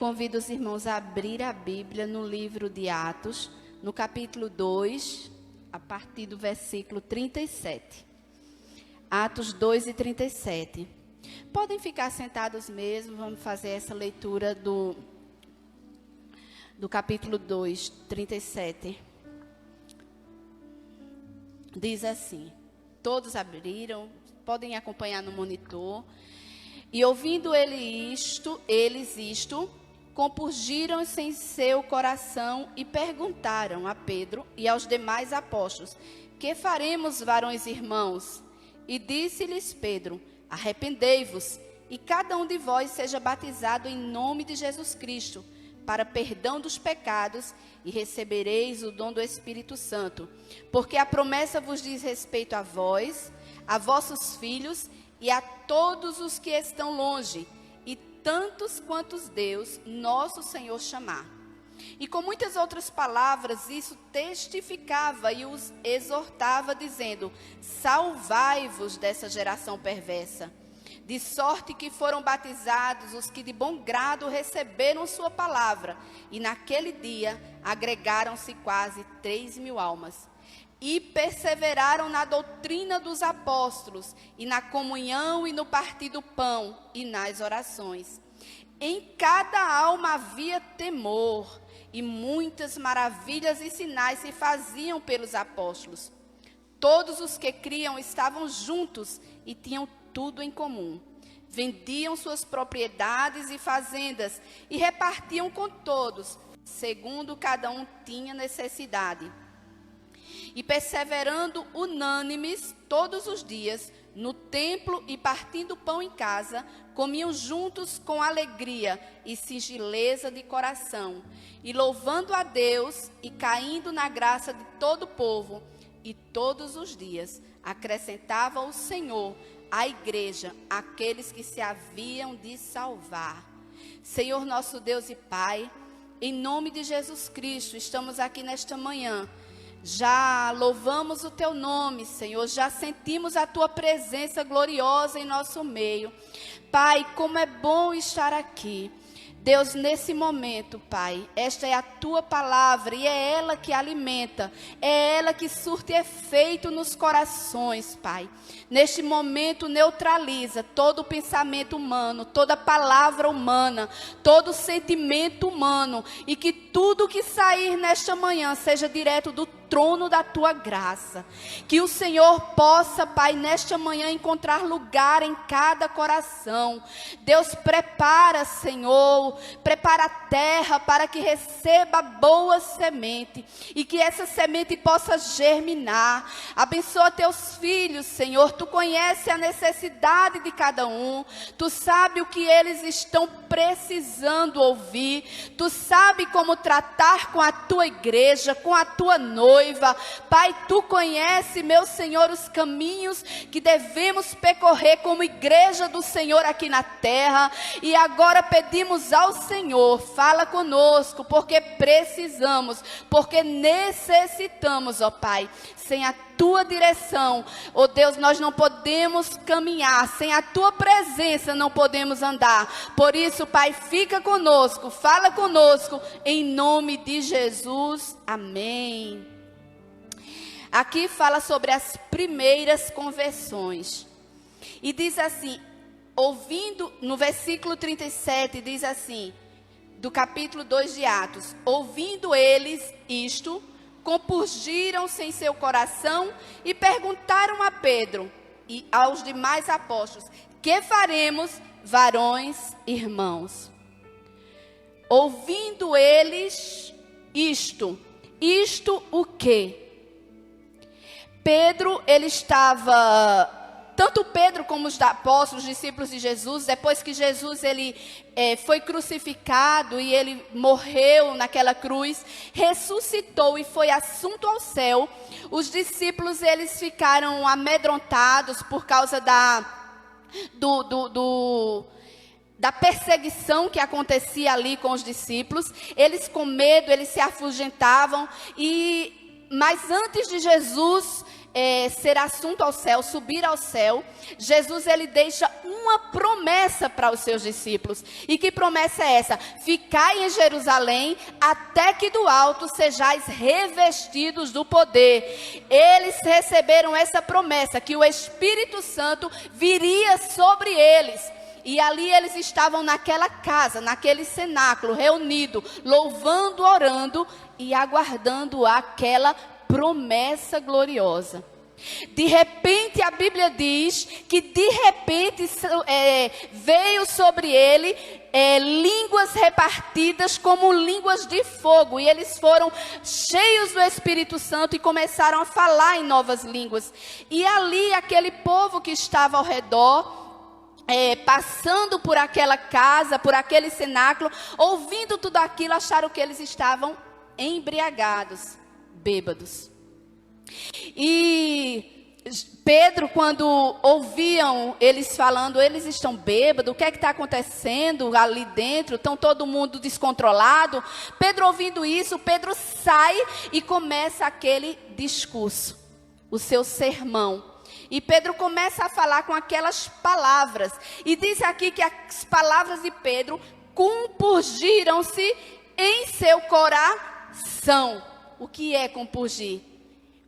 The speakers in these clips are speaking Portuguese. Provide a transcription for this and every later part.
Convido os irmãos a abrir a Bíblia no livro de Atos, no capítulo 2, a partir do versículo 37. Atos 2 e 37. Podem ficar sentados mesmo, vamos fazer essa leitura do capítulo 2, 37. Diz assim, todos abriram, podem acompanhar no monitor. E ouvindo eles isto, compungiram-se em seu coração e perguntaram a Pedro e aos demais apóstolos: que faremos, varões irmãos? E disse-lhes Pedro: arrependei-vos, e cada um de vós seja batizado em nome de Jesus Cristo, para perdão dos pecados, e recebereis o dom do Espírito Santo. Porque a promessa vos diz respeito a vós, a vossos filhos e a todos os que estão longe, e tantos quantos Deus, nosso Senhor, chamar. E com muitas outras palavras, isso testificava e os exortava, dizendo: salvai-vos dessa geração perversa. De sorte que foram batizados os que de bom grado receberam sua palavra, e naquele dia agregaram-se quase 3.000 almas. E perseveraram na doutrina dos apóstolos, e na comunhão, e no partir do pão, e nas orações. Em cada alma havia temor, e muitas maravilhas e sinais se faziam pelos apóstolos. Todos os que criam estavam juntos e tinham tudo em comum. Vendiam suas propriedades e fazendas, e repartiam com todos, segundo cada um tinha necessidade. E perseverando unânimes todos os dias no templo e partindo pão em casa, comiam juntos com alegria e singeleza de coração, e louvando a Deus e caindo na graça de todo o povo. E todos os dias acrescentava o Senhor à igreja aqueles que se haviam de salvar. Senhor nosso Deus e Pai, em nome de Jesus Cristo, estamos aqui nesta manhã. Já louvamos o teu nome, Senhor, já sentimos a tua presença gloriosa em nosso meio. Pai, como é bom estar aqui. Deus, nesse momento, Pai, esta é a tua palavra e é ela que alimenta, é ela que surte efeito nos corações, Pai. Neste momento, neutraliza todo o pensamento humano, toda palavra humana, todo sentimento humano, e que tudo que sair nesta manhã seja direto do trono da tua graça. Que o Senhor possa, Pai, nesta manhã encontrar lugar em cada coração. Deus, prepara, Senhor, prepara a terra para que receba boa semente e que essa semente possa germinar. Abençoa teus filhos, Senhor. Tu conhece a necessidade de cada um. Tu sabe o que eles estão precisando ouvir. Tu sabe como tratar com a tua igreja, com a tua noiva. Pai, tu conhece, meu Senhor, os caminhos que devemos percorrer como igreja do Senhor aqui na terra. E agora pedimos ao Senhor, fala conosco, porque precisamos, porque necessitamos, ó Pai. Sem a tua direção, ó Deus, nós não podemos caminhar. Sem a tua presença não podemos andar. Por isso, Pai, fica conosco, fala conosco, em nome de Jesus. Amém. Aqui fala sobre as primeiras conversões. E diz assim, ouvindo, no versículo 37, diz assim, do capítulo 2 de Atos: ouvindo eles isto, compungiram-se em seu coração e perguntaram a Pedro e aos demais apóstolos: que faremos, varões irmãos? Ouvindo eles isto o quê? Pedro, ele estava, tanto Pedro como os apóstolos, os discípulos de Jesus, depois que Jesus ele foi crucificado e ele morreu naquela cruz, ressuscitou e foi assunto ao céu, os discípulos eles ficaram amedrontados por causa da perseguição que acontecia ali com os discípulos. Eles com medo, eles se afugentavam e Mas antes de Jesus ser assunto ao céu, subir ao céu, Jesus ele deixa uma promessa para os seus discípulos. E que promessa é essa? Ficai em Jerusalém até que do alto sejais revestidos do poder. Eles receberam essa promessa, que o Espírito Santo viria sobre eles. E ali eles estavam naquela casa, naquele cenáculo, reunido, louvando, orando e aguardando aquela promessa gloriosa. De repente, a Bíblia diz que de repente veio sobre ele línguas repartidas como línguas de fogo. E eles foram cheios do Espírito Santo e começaram a falar em novas línguas. E ali aquele povo que estava ao redor, passando por aquela casa, por aquele cenáculo, ouvindo tudo aquilo, acharam que eles estavam embriagados, bêbados. E Pedro, quando ouviam eles falando, eles estão bêbados, o que é que está acontecendo ali dentro? Estão todo mundo descontrolado. Pedro, ouvindo isso, Pedro sai e começa aquele discurso, o seu sermão. E Pedro começa a falar com aquelas palavras. E diz aqui que as palavras de Pedro compurgiram-se em seu coração. O que é compurgir?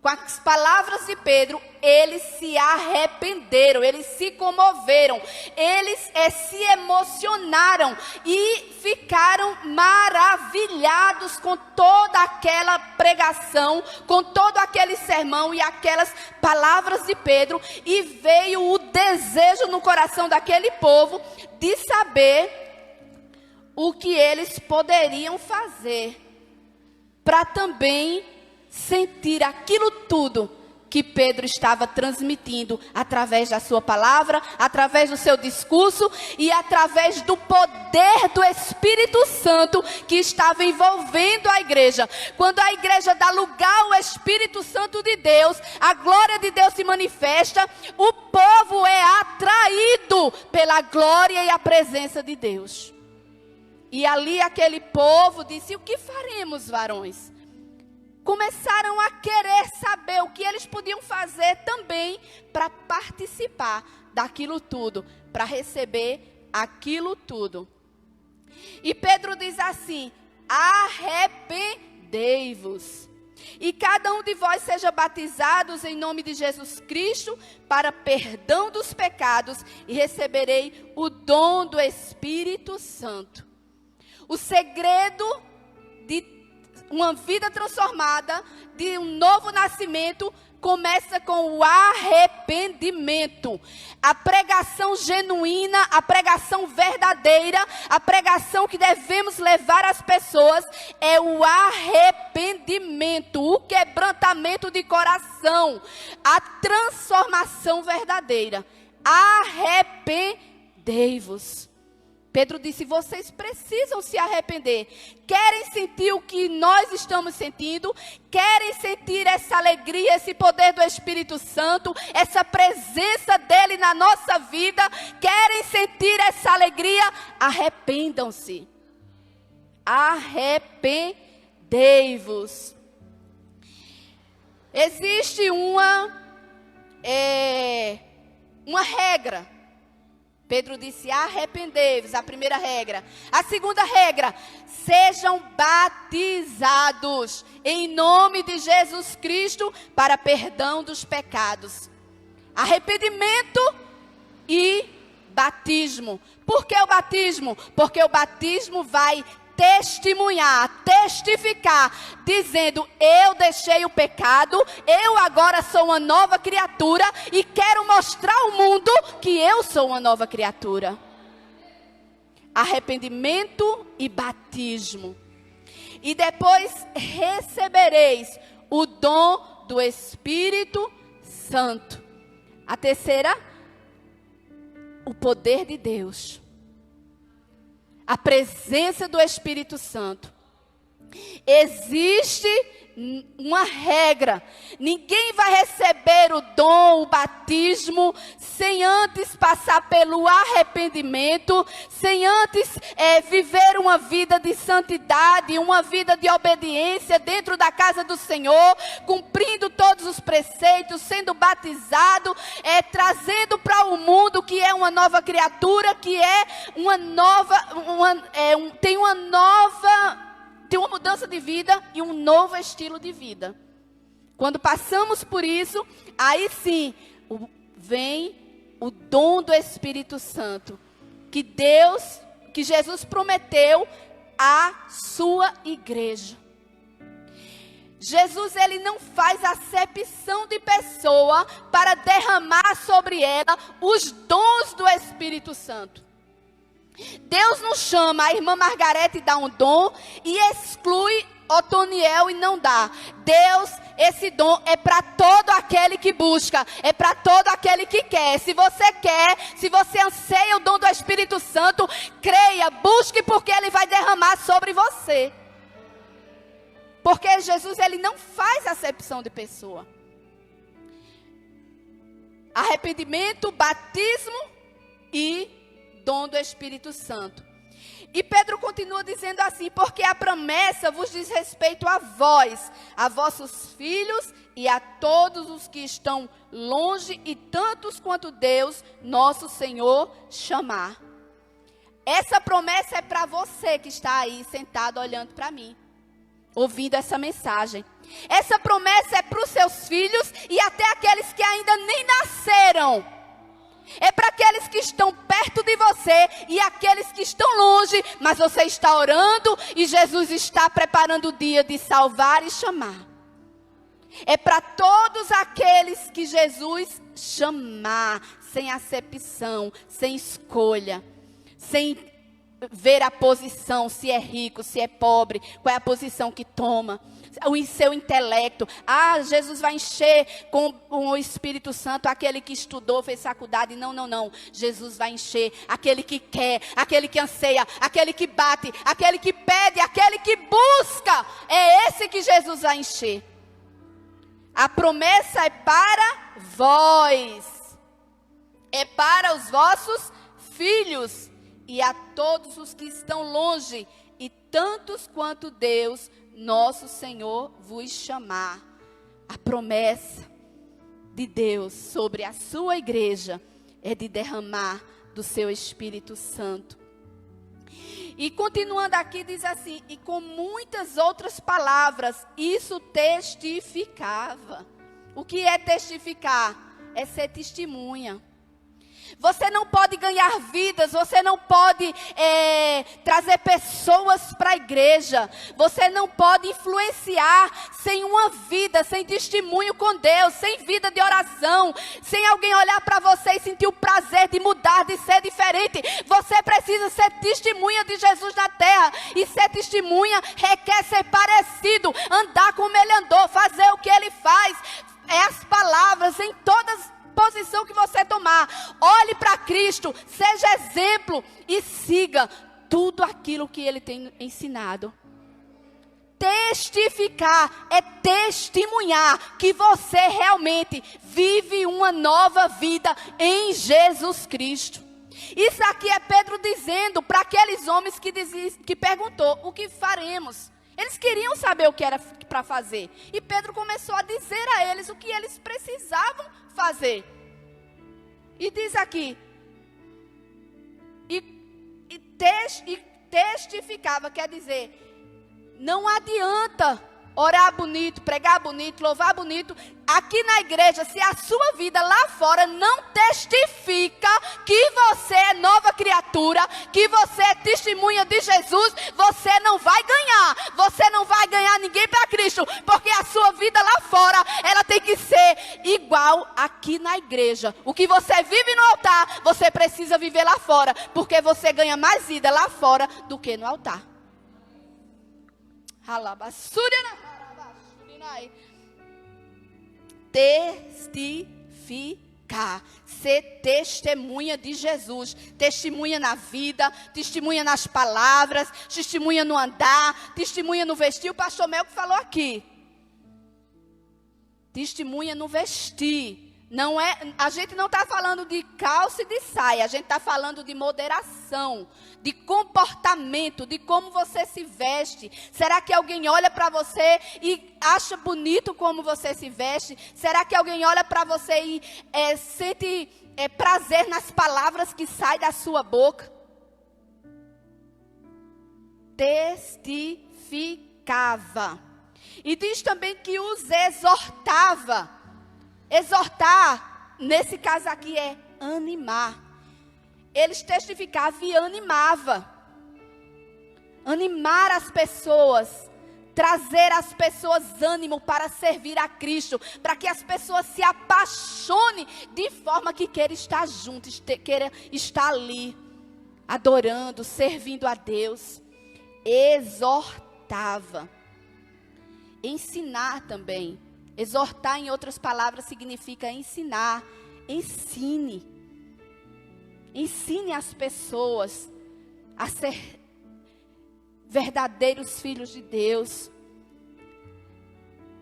Com as palavras de Pedro, eles se arrependeram, eles se comoveram, eles se emocionaram e ficaram maravilhados com toda aquela pregação, com todo aquele sermão e aquelas palavras de Pedro. E veio o desejo no coração daquele povo de saber o que eles poderiam fazer para também sentir aquilo tudo que Pedro estava transmitindo através da sua palavra, através do seu discurso e através do poder do Espírito Santo que estava envolvendo a igreja. Quando a igreja dá lugar ao Espírito Santo de Deus, a glória de Deus se manifesta, o povo é atraído pela glória e a presença de Deus. E ali aquele povo disse: o que faremos, varões? Começaram a querer saber o que eles podiam fazer também para participar daquilo tudo, para receber aquilo tudo. E Pedro diz assim: arrependei-vos, e cada um de vós seja batizados em nome de Jesus Cristo para perdão dos pecados, e receberei o dom do Espírito Santo. O segredo de uma vida transformada, de um novo nascimento, começa com o arrependimento. A pregação genuína, a pregação verdadeira, a pregação que devemos levar às pessoas é o arrependimento, o quebrantamento de coração, a transformação verdadeira. Arrependei-vos. Pedro disse: vocês precisam se arrepender. Querem sentir o que nós estamos sentindo? Querem sentir essa alegria, esse poder do Espírito Santo, essa presença dele na nossa vida? Querem sentir essa alegria? Arrependam-se. Arrependei-vos. Existe uma regra. Pedro disse: arrependei-vos, a primeira regra. A segunda regra: sejam batizados em nome de Jesus Cristo para perdão dos pecados. Arrependimento e batismo. Por que o batismo? Porque o batismo vai testemunhar, testificar, dizendo: eu deixei o pecado, eu agora sou uma nova criatura e quero mostrar ao mundo que eu sou uma nova criatura. Arrependimento e batismo. E depois recebereis o dom do Espírito Santo. A terceira, o poder de Deus. A presença do Espírito Santo. Existe uma regra: ninguém vai receber o dom, o batismo, sem antes passar pelo arrependimento, sem antes viver uma vida de santidade, uma vida de obediência dentro da casa do Senhor, cumprindo todos os preceitos, sendo batizado, trazendo para o mundo que é uma nova criatura, que é uma nova, tem uma mudança de vida e um novo estilo de vida. Quando passamos por isso, aí sim vem o dom do Espírito Santo, que Jesus prometeu à sua igreja. Jesus, ele não faz acepção de pessoa para derramar sobre ela os dons do Espírito Santo. Deus não chama a irmã Margarete e dá um dom e exclui Otoniel e não dá. Deus, esse dom é para todo aquele que busca, é para todo aquele que quer. Se você quer, se você anseia o dom do Espírito Santo, creia, busque, porque ele vai derramar sobre você. Porque Jesus, ele não faz acepção de pessoa. Arrependimento, batismo e dom do Espírito Santo. E Pedro continua dizendo assim: porque a promessa vos diz respeito a vós, a vossos filhos e a todos os que estão longe, e tantos quanto Deus, nosso Senhor, chamar. Essa promessa é para você que está aí sentado olhando para mim, ouvindo essa mensagem. Essa promessa é para os seus filhos e até aqueles que ainda nem nasceram. É para aqueles que estão perto de você e aqueles que estão longe, mas você está orando e Jesus está preparando o dia de salvar e chamar. É para todos aqueles que Jesus chamar, sem acepção, sem escolha, sem ver a posição, se é rico, se é pobre, qual é a posição que toma, o seu intelecto. Jesus vai encher com o Espírito Santo aquele que estudou, fez faculdade. Não. Jesus vai encher aquele que quer, aquele que anseia, aquele que bate, aquele que pede, aquele que busca. É esse que Jesus vai encher. A promessa é para vós, é para os vossos filhos e a todos os que estão longe, e tantos quanto Deus, nosso Senhor, vos chamar. A promessa de Deus sobre a sua igreja é de derramar do seu Espírito Santo. E continuando aqui diz assim: e com muitas outras palavras isso testificava. O que é testificar? É ser testemunha. Você não pode ganhar vidas, você não pode trazer pessoas para a igreja, você não pode influenciar sem uma vida, sem testemunho com Deus, sem vida de oração, sem alguém olhar para você e sentir o prazer de mudar, de ser diferente. Você precisa ser testemunha de Jesus na terra, e ser testemunha requer ser parecido, andar como ele andou, fazer o que ele faz. É as palavras em todas posição que você tomar. Olhe para Cristo, seja exemplo e siga tudo aquilo que ele tem ensinado. Testificar é testemunhar que você realmente vive uma nova vida em Jesus Cristo. Isso aqui é Pedro dizendo para aqueles homens que perguntou: o que faremos? Eles queriam saber o que era para fazer. E Pedro começou a dizer a eles o que eles precisavam fazer. E diz aqui: testificava, quer dizer, não adianta orar bonito, pregar bonito, louvar bonito aqui na igreja, se a sua vida lá fora não testifica que você é nova criatura, que você é testemunha de Jesus. Você não vai ganhar ninguém para Cristo, porque a sua vida lá fora, ela tem que ser igual aqui na igreja. O que você vive no altar, você precisa viver lá fora, porque você ganha mais vida lá fora do que no altar. Testificar. cá. Ser testemunha de Jesus. Testemunha na vida, testemunha nas palavras, testemunha no andar, testemunha no vestir. O pastor Melco falou aqui. Testemunha no vestir. Não é, a gente não está falando de calça e de saia, a gente está falando de moderação, de comportamento, de como você se veste. Será que alguém olha para você e acha bonito como você se veste? Será que alguém olha para você e sente prazer nas palavras que saem da sua boca? Testificava. E diz também que os exortava. Exortar, nesse caso aqui, é animar. Eles testificavam e animavam. Animar as pessoas. Trazer às pessoas ânimo para servir a Cristo. Para que as pessoas se apaixonem de forma que queiram estar juntos, queiram estar ali, adorando, servindo a Deus. Exortava. Ensinar também. Exortar, em outras palavras, significa ensinar. Ensine. Ensine as pessoas a ser verdadeiros filhos de Deus.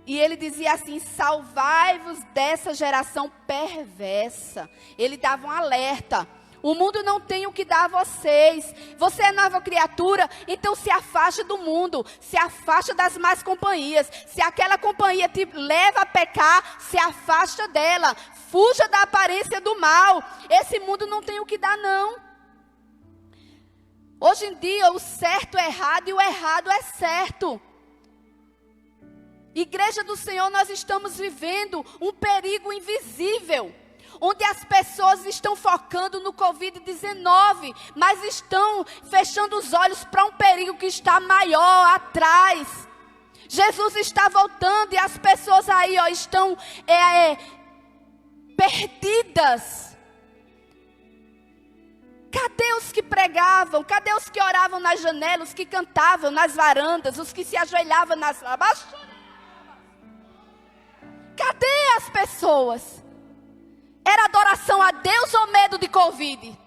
E ele dizia assim: salvai-vos dessa geração perversa. Ele dava um alerta. O mundo não tem o que dar a vocês. Você é nova criatura, então se afaste do mundo. Se afaste das más companhias. Se aquela companhia te leva a pecar, se afasta dela. Fuja da aparência do mal. Esse mundo não tem o que dar, não. Hoje em dia, o certo é errado e o errado é certo. Igreja do Senhor, nós estamos vivendo um perigo invisível. Onde as pessoas estão focando no Covid-19, mas estão fechando os olhos para um perigo que está maior atrás. Jesus está voltando e as pessoas aí estão perdidas. Cadê os que pregavam? Cadê os que oravam nas janelas, os que cantavam nas varandas, os que se ajoelhavam nas... Cadê as pessoas? Era adoração a Deus ou medo de Covid?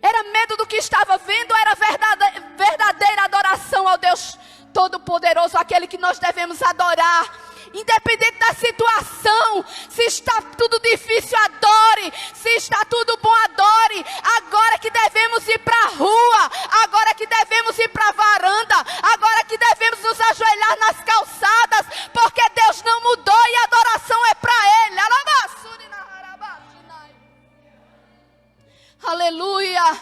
Era medo do que estava vendo ou era verdadeira adoração ao Deus Todo-Poderoso, aquele que nós devemos adorar? Independente da situação, se está tudo difícil, adore. Se está tudo bom, adore. Agora que devemos ir para a rua, agora que devemos ir para a varanda, agora que devemos nos ajoelhar nas calçadas, porque Deus não mudou e a adoração é para Ele. Aleluia,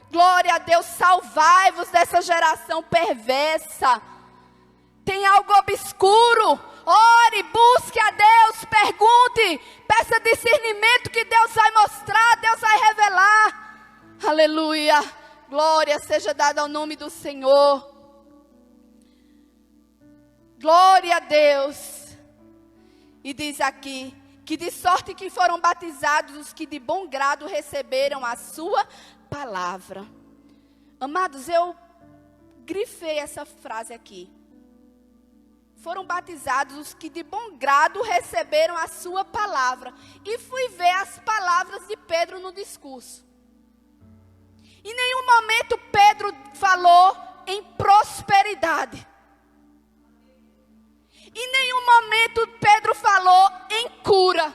glória a Deus. Salvai-vos dessa geração perversa. Tem algo obscuro. Ore, busque a Deus, pergunte, peça discernimento que Deus vai mostrar, Deus vai revelar. Aleluia, glória seja dada ao nome do Senhor. Glória a Deus. E diz aqui, que de sorte que foram batizados os que de bom grado receberam a sua palavra. Amados, eu grifei essa frase aqui. Foram batizados os que de bom grado receberam a sua palavra. E fui ver as palavras de Pedro no discurso. Em nenhum momento Pedro falou em prosperidade. Em nenhum momento Pedro falou em cura.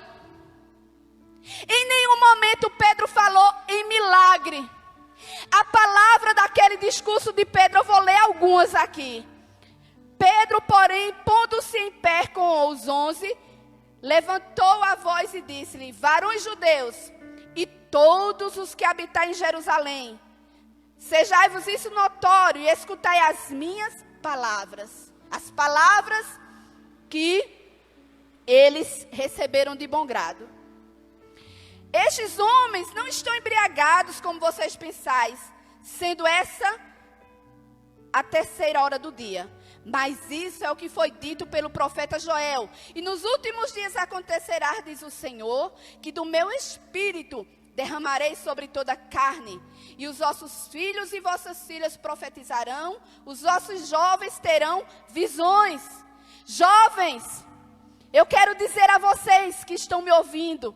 Em nenhum momento Pedro falou em milagre. A palavra daquele discurso de Pedro, eu vou ler algumas aqui. Pedro, porém, pondo-se em pé com os 11, levantou a voz e disse-lhe: varões judeus, e todos os que habitam em Jerusalém, sejai-vos isso notório e escutai as minhas palavras. As palavras que eles receberam de bom grado. Estes homens não estão embriagados como vocês pensais, sendo essa a 3ª hora do dia. Mas isso é o que foi dito pelo profeta Joel. E nos últimos dias acontecerá, diz o Senhor, que do meu espírito derramarei sobre toda a carne, e os vossos filhos e vossas filhas profetizarão, os vossos jovens terão visões. Jovens, eu quero dizer a vocês que estão me ouvindo,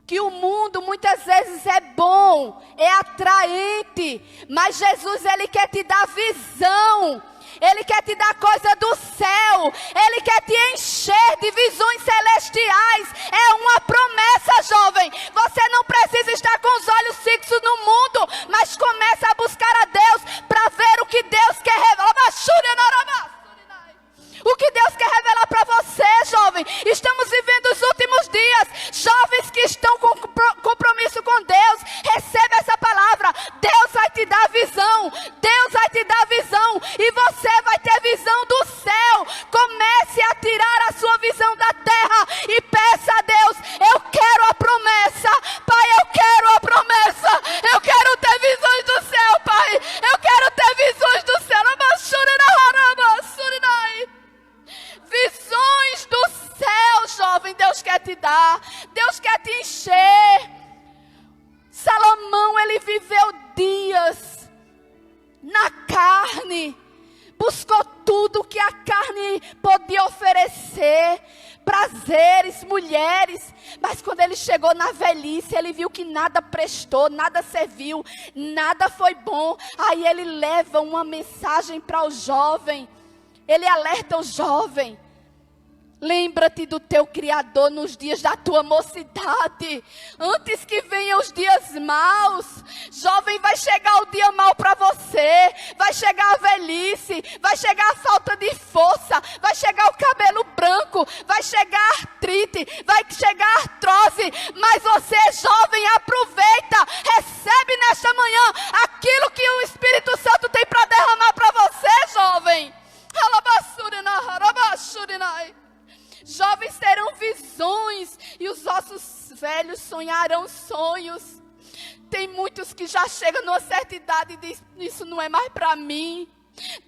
que o mundo muitas vezes é bom, é atraente, mas Jesus, Ele quer te dar visão. Ele quer te dar coisa do céu. Ele quer te encher de visões celestiais. É uma promessa, jovem. Você não precisa estar com os olhos fixos no mundo, mas começa a buscar a Deus para ver o que Deus quer revelar. O que Deus quer revelar para você, jovem. Estamos vivendo os últimos dias. Jovens que estão com compromisso com Deus, receba essa palavra. Deus vai te dar visão. Deus vai te dar visão. E você vai ter visão do céu. Comece a tirar a sua visão da terra e peça a Deus: eu quero a promessa. Pai, eu quero a promessa. Eu quero ter visões do céu, Pai. Eu quero ter visões do céu. Visões do céu, jovem, Deus quer te dar. Deus quer te encher. Salomão, ele viveu dias na carne. Buscou tudo que a carne podia oferecer. Prazeres, mulheres. Mas quando ele chegou na velhice, ele viu que nada prestou, nada serviu, nada foi bom. Aí ele leva uma mensagem para o jovem. Ele alerta o jovem: lembra-te do teu Criador nos dias da tua mocidade, antes que venham os dias maus. Jovem, vai chegar o dia mau para você, vai chegar a velhice, vai chegar a falta de força, vai chegar o cabelo branco, vai chegar a artrite, vai chegar a artrose. Mas você, jovem, aproveita, recebe nesta manhã aquilo que o Espírito Santo tem para derramar para você, jovem. Jovens terão visões e os ossos velhos sonharão sonhos. Tem muitos que já chegam numa certa idade e dizem: isso não é mais para mim.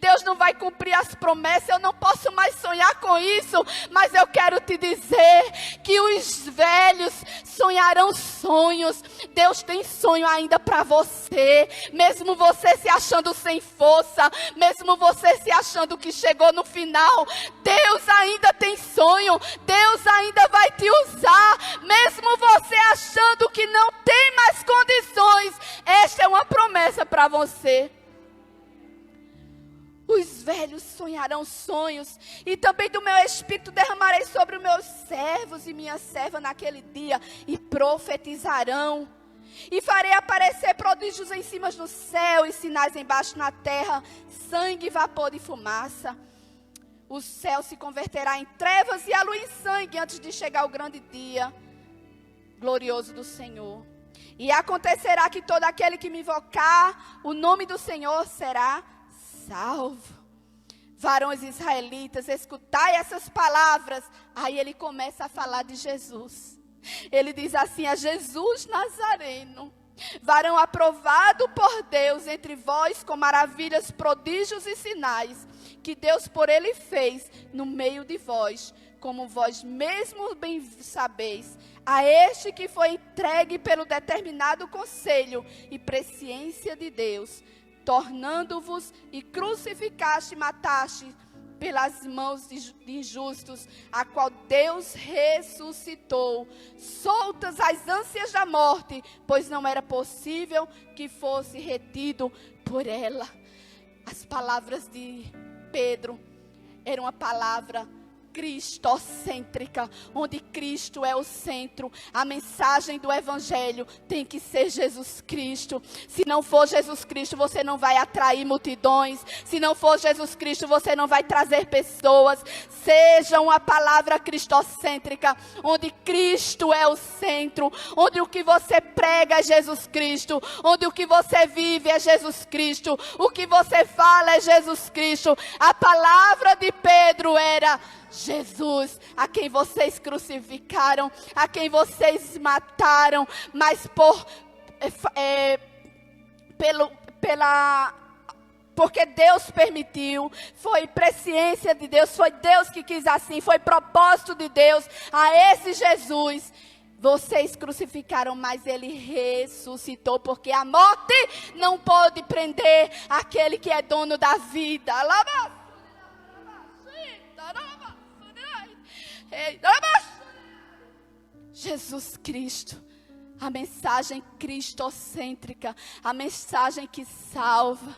Deus não vai cumprir as promessas, eu não posso mais sonhar com isso. Mas eu quero te dizer que os velhos sonharão sonhos. Deus tem sonho ainda para você. Mesmo você se achando sem força, mesmo você se achando que chegou no final, Deus ainda tem sonho. Deus ainda vai te usar. Mesmo você achando que não tem mais condições, esta é uma promessa para você. Os velhos sonharão sonhos, e também do meu espírito derramarei sobre os meus servos e minha serva naquele dia, e profetizarão. E farei aparecer prodígios em cima no céu e sinais embaixo na terra, sangue, vapor e fumaça. O céu se converterá em trevas e a lua em sangue antes de chegar o grande dia glorioso do Senhor. E acontecerá que todo aquele que me invocar o nome do Senhor será salvo. Varões israelitas, escutai essas palavras. Aí ele começa a falar de Jesus. Ele diz assim: a Jesus Nazareno, varão aprovado por Deus entre vós com maravilhas, prodígios e sinais, que Deus por ele fez no meio de vós, como vós mesmos bem sabeis. A este que foi entregue pelo determinado conselho e presciência de Deus, tornando-vos e crucificaste e mataste pelas mãos de injustos, a qual Deus ressuscitou, soltas as ânsias da morte, pois não era possível que fosse retido por ela. As palavras de Pedro eram uma palavra cristocêntrica, onde Cristo é o centro. A mensagem do Evangelho tem que ser Jesus Cristo. Se não for Jesus Cristo, você não vai atrair multidões. Se não for Jesus Cristo, você não vai trazer pessoas. Seja uma palavra cristocêntrica, onde Cristo é o centro, onde o que você prega é Jesus Cristo, onde o que você vive é Jesus Cristo, o que você fala é Jesus Cristo. A palavra de Pedro era Jesus, a quem vocês crucificaram, a quem vocês mataram, mas porque Deus permitiu, foi presciência de Deus, foi Deus que quis assim, foi propósito de Deus. A esse Jesus Vocês crucificaram, mas ele ressuscitou, porque a morte não pode prender aquele que é dono da vida. Jesus Cristo, a mensagem cristocêntrica, a mensagem que salva.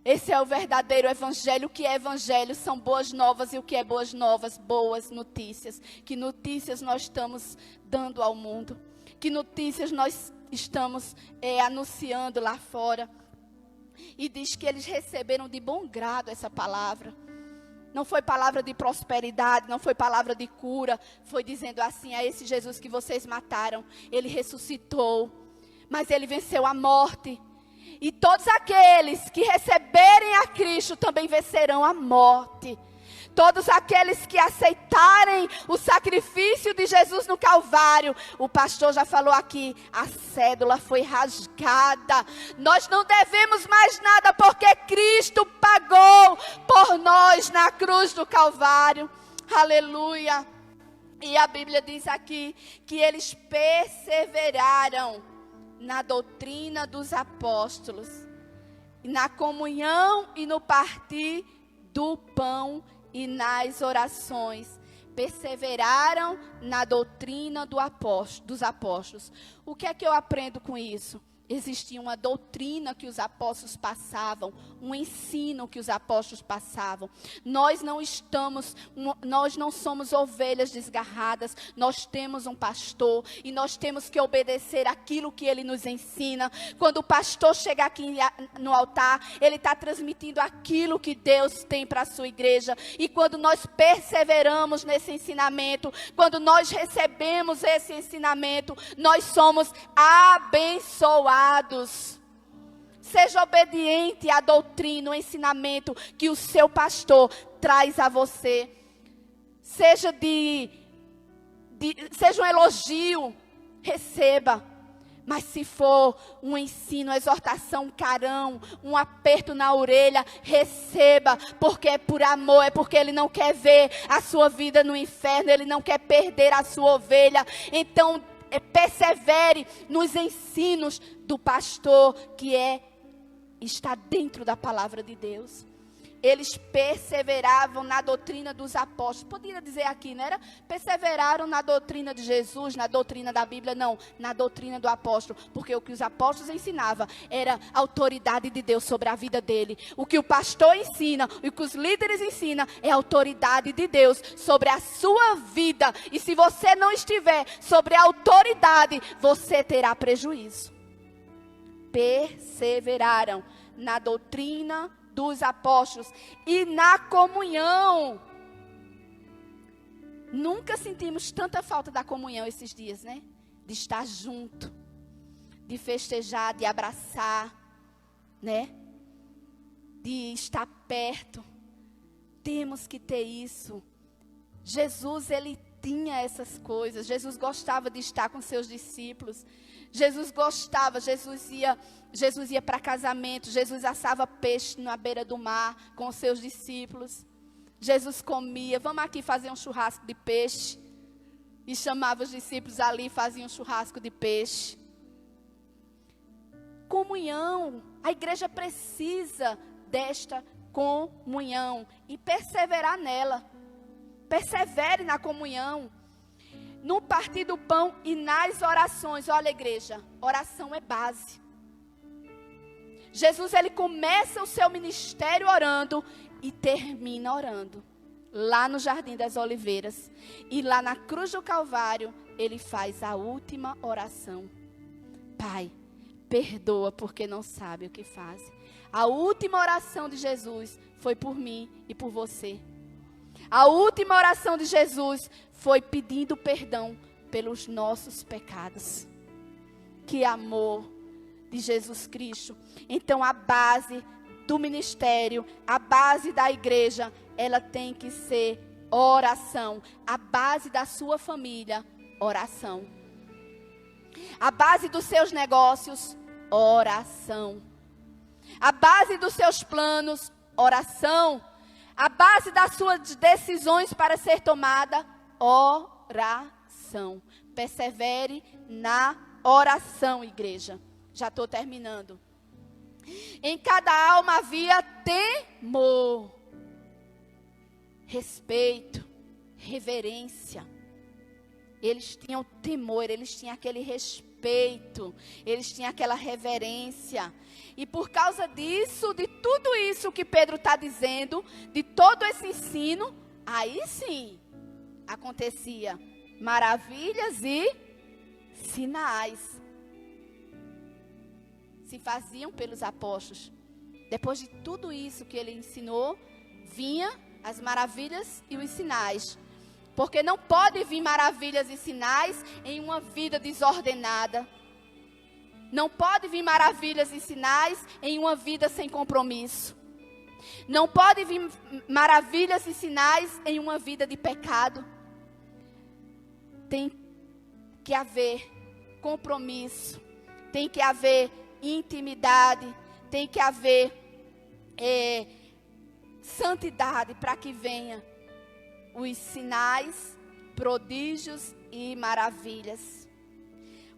Esse é o verdadeiro evangelho. O que é evangelho? São boas novas. E o que é boas novas? Boas notícias. Que notícias nós estamos dando ao mundo? Que notícias nós estamos anunciando lá fora? E diz que eles receberam de bom grado essa palavra. Não foi palavra de prosperidade, não foi palavra de cura. Foi dizendo assim: a esse Jesus que vocês mataram, ele ressuscitou, mas ele venceu a morte. E todos aqueles que receberem a Cristo também vencerão a morte. Todos aqueles que aceitarem o sacrifício de Jesus no Calvário. O pastor já falou aqui, a cédula foi rasgada. Nós não devemos mais nada porque Cristo pagou por nós na cruz do Calvário. Aleluia. E a Bíblia diz aqui que eles perseveraram na doutrina dos apóstolos, na comunhão e no partir do pão e nas orações. Perseveraram na doutrina dos apóstolos. O que é que eu aprendo com isso? Existia uma doutrina que os apóstolos passavam, um ensino que os apóstolos passavam. Nós não somos ovelhas desgarradas, nós temos um pastor e nós temos que obedecer aquilo que ele nos ensina. Quando o pastor chega aqui no altar, ele está transmitindo aquilo que Deus tem para a sua igreja. E quando nós perseveramos nesse ensinamento, quando nós recebemos esse ensinamento, nós somos abençoados. Seja obediente à doutrina, ao ensinamento que o seu pastor traz a você. Seja seja um elogio, receba. Mas se for um ensino, uma exortação, um carão, um aperto na orelha, receba, porque é por amor, é porque ele não quer ver a sua vida no inferno, ele não quer perder a sua ovelha. Então, persevere nos ensinos do pastor que está dentro da palavra de Deus. Eles perseveravam na doutrina dos apóstolos. Poderia dizer aqui, não era? Perseveraram na doutrina de Jesus, na doutrina da Bíblia, não. Na doutrina do apóstolo. Porque o que os apóstolos ensinavam era a autoridade de Deus sobre a vida dele. O que o pastor ensina, o que os líderes ensinam, é a autoridade de Deus sobre a sua vida. E se você não estiver sobre a autoridade, você terá prejuízo. Perseveraram na doutrina dos apóstolos e na comunhão. Nunca sentimos tanta falta da comunhão esses dias, né? De estar junto, de festejar, de abraçar, né? De estar perto. Temos que ter isso. Jesus, ele tinha essas coisas. Jesus gostava de estar com seus discípulos. Jesus gostava, Jesus ia para casamento, Jesus assava peixe na beira do mar com os seus discípulos. Jesus comia, vamos aqui fazer um churrasco de peixe. E chamava os discípulos ali e fazia um churrasco de peixe. Comunhão, a igreja precisa desta comunhão e perseverar nela. Persevere na comunhão. No partir do pão e nas orações. Olha, igreja, oração é base. Jesus, ele começa o seu ministério orando e termina orando. Lá no Jardim das Oliveiras. E lá na cruz do Calvário, ele faz a última oração. Pai, perdoa porque não sabe o que faz. A última oração de Jesus foi por mim e por você. A última oração de Jesus foi pedindo perdão pelos nossos pecados. Que amor de Jesus Cristo. Então a base do ministério, a base da igreja, ela tem que ser oração. A base da sua família, oração. A base dos seus negócios, oração. A base dos seus planos, oração. A base das suas decisões para ser tomada, oração. persevere na oração, igreja. Já estou terminando. Em cada alma havia temor, respeito, reverência. Eles tinham temor, eles tinham aquele respeito, eles tinham aquela reverência. E por causa disso, de tudo isso que Pedro está dizendo, de todo esse ensino, aí sim, acontecia maravilhas e sinais. Se faziam pelos apóstolos. Depois de tudo isso que ele ensinou, vinha as maravilhas e os sinais. Porque não pode vir maravilhas e sinais em uma vida desordenada. Não pode vir maravilhas e sinais em uma vida sem compromisso. Não pode vir maravilhas e sinais em uma vida de pecado. Tem que haver compromisso. Tem que haver intimidade. Tem que haver santidade para que venha os sinais, prodígios e maravilhas.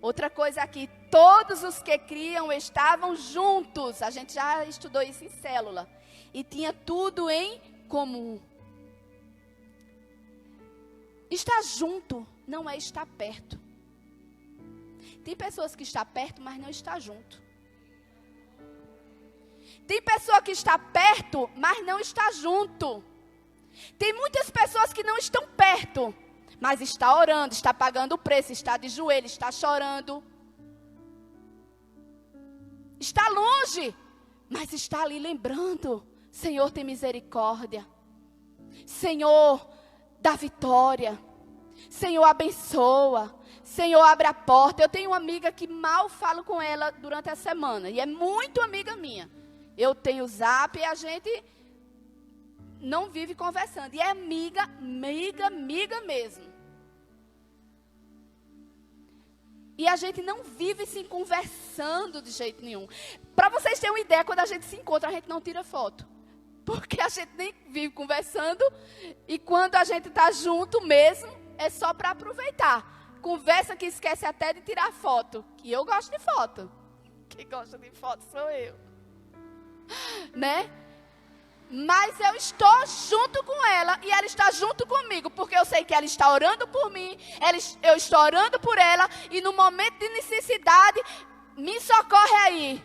Outra coisa aqui, todos os que criam estavam juntos. A gente já estudou isso em célula. E tinha tudo em comum. Estar junto não é estar perto. Tem pessoas que estão perto, mas não estão junto. Tem pessoa que está perto, mas não está junto. Tem muitas pessoas que não estão perto, mas está orando, está pagando o preço, está de joelho, está chorando. Está longe, mas está ali lembrando. Senhor, tem misericórdia. Senhor, dá vitória. Senhor, abençoa. Senhor, abre a porta. Eu tenho uma amiga que mal falo com ela durante a semana. E é muito amiga minha. Eu tenho o Zap e a gente não vive conversando. E é amiga mesmo. E a gente não vive se conversando de jeito nenhum. Para vocês terem uma ideia, quando a gente se encontra, a gente não tira foto. Porque a gente nem vive conversando. E quando a gente está junto mesmo, é só para aproveitar. Conversa que esquece até de tirar foto. E eu gosto de foto. Quem gosta de foto sou eu. Né? Mas eu estou junto com ela e ela está junto comigo, porque eu sei que ela está orando por mim, eu estou orando por ela, e no momento de necessidade, me socorre aí.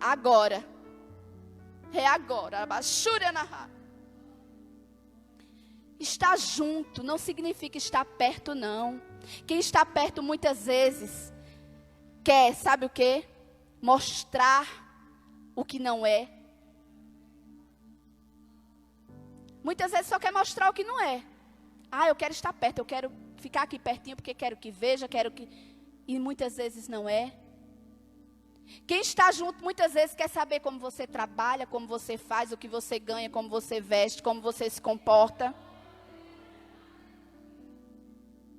Agora. É agora. Estar junto não significa estar perto, não. Quem está perto muitas vezes quer, sabe o quê? Mostrar o que não é. Muitas vezes só quer mostrar o que não é. Eu quero estar perto, eu quero ficar aqui pertinho porque quero que veja, E muitas vezes não é. Quem está junto muitas vezes quer saber como você trabalha, como você faz, o que você ganha, como você veste, como você se comporta.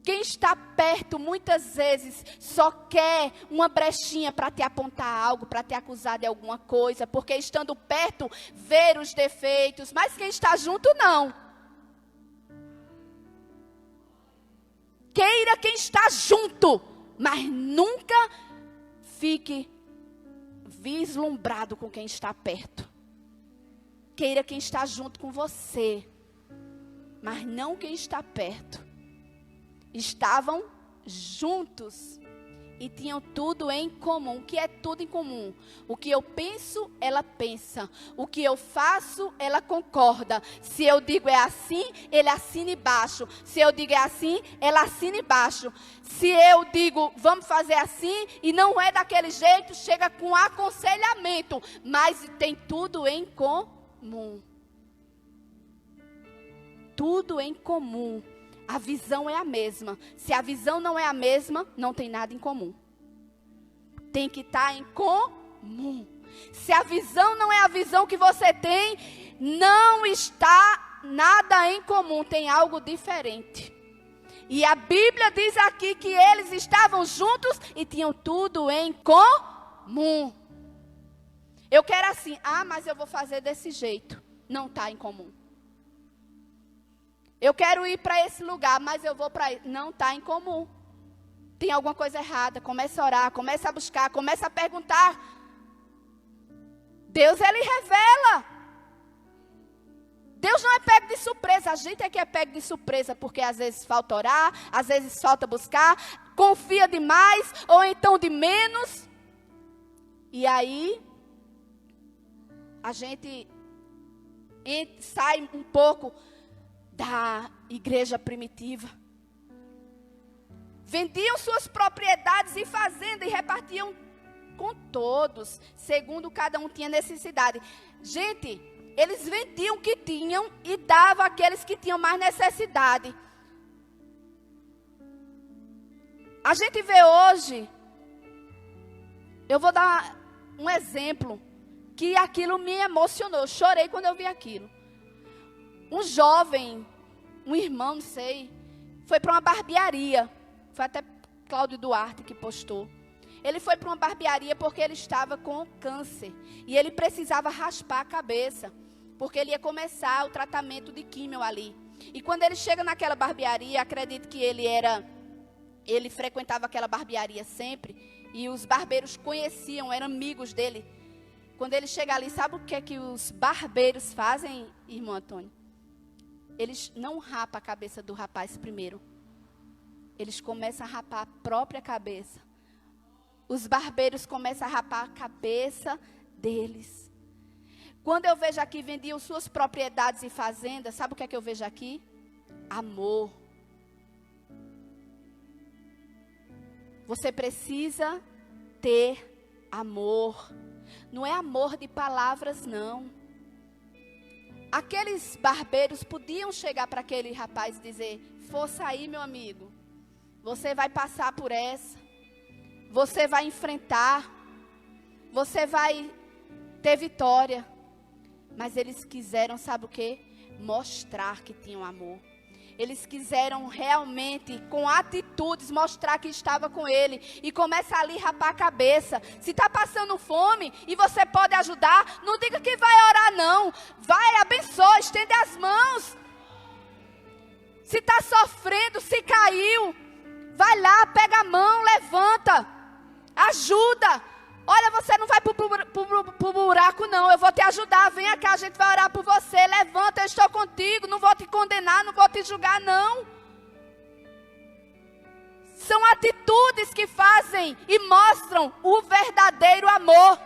Quem está perto muitas vezes só quer uma brechinha para te apontar algo, para te acusar de alguma coisa, porque estando perto, ver os defeitos, mas quem está junto não. Queira quem está junto, mas nunca fique vislumbrado com quem está perto. Queira quem está junto com você, mas não quem está perto. Estavam juntos e tinham tudo em comum. O que é tudo em comum? O que eu penso, ela pensa. O que eu faço, ela concorda. Se eu digo é assim, ele assina embaixo. Se eu digo é assim, ela assina embaixo. Se eu digo vamos fazer assim e não é daquele jeito, chega com aconselhamento. Mas tem tudo em comum. Tudo em comum. A visão é a mesma. Se a visão não é a mesma, não tem nada em comum. Tem que estar em comum. Se a visão não é a visão que você tem, não está nada em comum. Tem algo diferente. E a Bíblia diz aqui que eles estavam juntos e tinham tudo em comum. Eu quero assim, mas eu vou fazer desse jeito. Não está em comum. Eu quero ir para esse lugar, mas eu vou para... Não está em comum. tem alguma coisa errada, começa a orar, começa a buscar, começa a perguntar. Deus, Ele revela. Deus não é pego de surpresa, a gente é que é pego de surpresa, porque às vezes falta orar, às vezes falta buscar, confia demais, ou então de menos. E aí, a gente sai um pouco da igreja primitiva. Vendiam suas propriedades e fazendas e repartiam com todos, segundo cada um tinha necessidade. Gente, eles vendiam o que tinham e davam àqueles que tinham mais necessidade. A gente vê hoje, eu vou dar um exemplo, que aquilo me emocionou, eu chorei quando eu vi aquilo. Um jovem, um irmão, não sei, foi para uma barbearia. Foi até Cláudio Duarte que postou. Ele foi para uma barbearia porque ele estava com câncer. E ele precisava raspar a cabeça. Porque ele ia começar o tratamento de químio ali. E quando ele chega naquela barbearia, acredito que ele frequentava aquela barbearia sempre. E os barbeiros conheciam, eram amigos dele. Quando ele chega ali, sabe o que é que os barbeiros fazem, irmão Antônio? Eles não rapam a cabeça do rapaz primeiro. Eles começam a rapar a própria cabeça. Os barbeiros começam a rapar a cabeça deles. Quando eu vejo aqui, vendiam suas propriedades e fazendas, sabe o que é que eu vejo aqui? Amor. Você precisa ter amor. Não é amor de palavras, não. Aqueles barbeiros podiam chegar para aquele rapaz e dizer: força aí, meu amigo. Você vai passar por essa. Você vai enfrentar. Você vai ter vitória. Mas eles quiseram, sabe o quê? Mostrar que tinham amor. Eles quiseram realmente, com atitudes, mostrar que estava com ele. E começa ali a rapar a cabeça. Se está passando fome e você pode ajudar, não diga que vai orar não. Vai, abençoa, estende as mãos. Se está sofrendo, se caiu, vai lá, pega a mão, levanta, ajuda. Olha, você não vai pro buraco não, eu vou te ajudar, vem cá, a gente vai orar por você, levanta, eu estou contigo, não vou te condenar, não vou te julgar não. São atitudes que fazem e mostram o verdadeiro amor.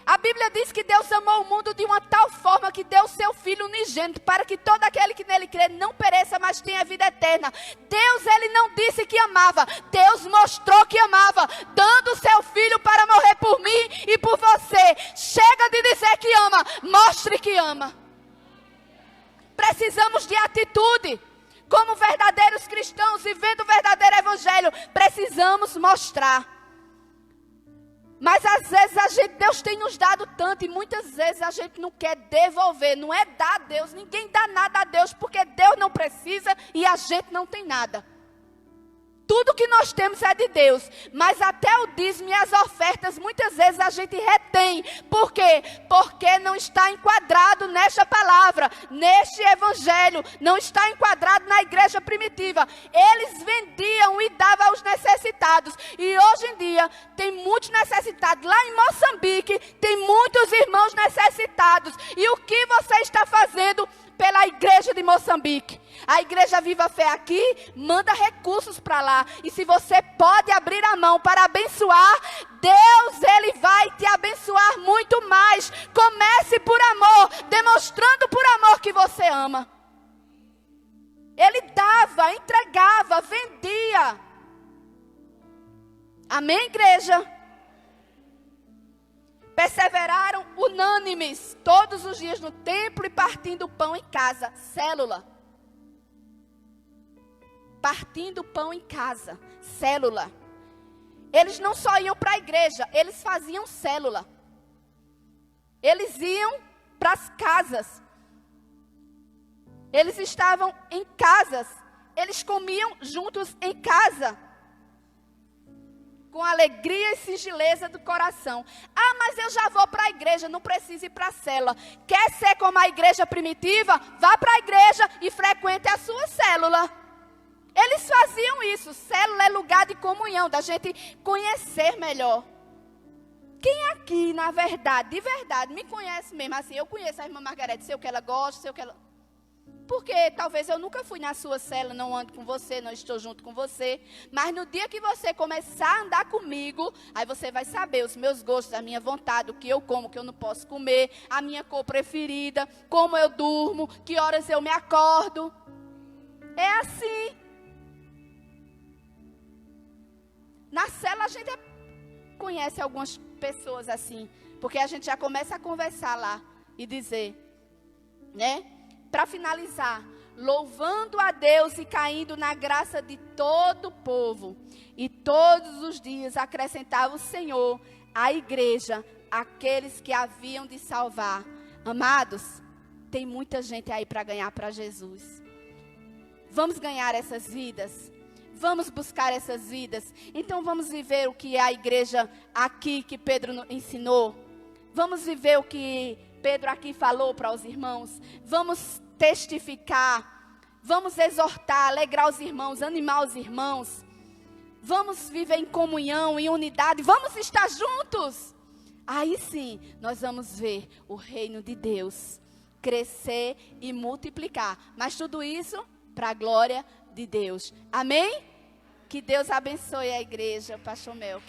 A Bíblia diz que Deus amou o mundo de uma tal forma que deu o seu Filho unigênito para que todo aquele que nele crê não pereça, mas tenha vida eterna. Deus, Ele não disse que amava. Deus mostrou que amava, dando o seu Filho para morrer por mim e por você. Chega de dizer que ama, mostre que ama. Precisamos de atitude. Como verdadeiros cristãos, vivendo o verdadeiro evangelho, precisamos mostrar. Mas às vezes Deus tem nos dado tanto e muitas vezes a gente não quer devolver. Não é dar a Deus, ninguém dá nada a Deus porque Deus não precisa e a gente não tem nada. Tudo que nós temos é de Deus, mas até o dízimo e as ofertas muitas vezes a gente retém. Por quê? Porque não está enquadrado nesta palavra, neste evangelho, não está enquadrado na igreja primitiva. Eles vendiam e davam aos necessitados. E hoje em dia tem muitos necessitados. Lá em Moçambique tem muitos irmãos necessitados. E o que você está fazendo pela igreja de Moçambique? A igreja Viva a Fé aqui manda recursos para lá. E se você pode abrir a mão para abençoar, Deus, Ele vai te abençoar muito mais. Comece por amor, demonstrando por amor que você ama. Ele dava, entregava, vendia. Amém, igreja? Perseveraram unânimes todos os dias no templo e partindo o pão em casa. Célula. Partindo o pão em casa. Célula. Eles não só iam para a igreja, eles faziam célula. Eles iam para as casas. Eles estavam em casas. Eles comiam juntos em casa. Com alegria e singeleza do coração. Ah, mas eu já vou para a igreja, não preciso ir para a célula. Quer ser como a igreja primitiva? Vá para a igreja e frequente a sua célula. Eles faziam isso. Célula é lugar de comunhão, da gente conhecer melhor. Quem aqui, na verdade, de verdade, me conhece mesmo assim? Eu conheço a irmã Margarete, sei o que ela gosta, sei o que ela... Porque talvez eu nunca fui na sua célula, não ando com você, não estou junto com você. Mas no dia que você começar a andar comigo, aí você vai saber os meus gostos, a minha vontade, o que eu como, o que eu não posso comer, a minha cor preferida, como eu durmo, que horas eu me acordo. É assim. Na célula a gente conhece algumas pessoas assim, porque a gente já começa a conversar lá e dizer, né? Para finalizar, louvando a Deus e caindo na graça de todo o povo. E todos os dias acrescentava o Senhor à igreja aqueles que haviam de salvar. Amados, tem muita gente aí para ganhar para Jesus. Vamos ganhar essas vidas. Vamos buscar essas vidas. Então vamos viver o que é a igreja aqui que Pedro ensinou. Vamos viver o que Pedro aqui falou para os irmãos. Vamos testificar. Vamos exortar, alegrar os irmãos, animar os irmãos. Vamos viver em comunhão, em unidade. Vamos estar juntos. Aí sim, nós vamos ver o reino de Deus crescer e multiplicar. Mas tudo isso para a glória de Deus. Amém? Que Deus abençoe a igreja, Pastor Melk.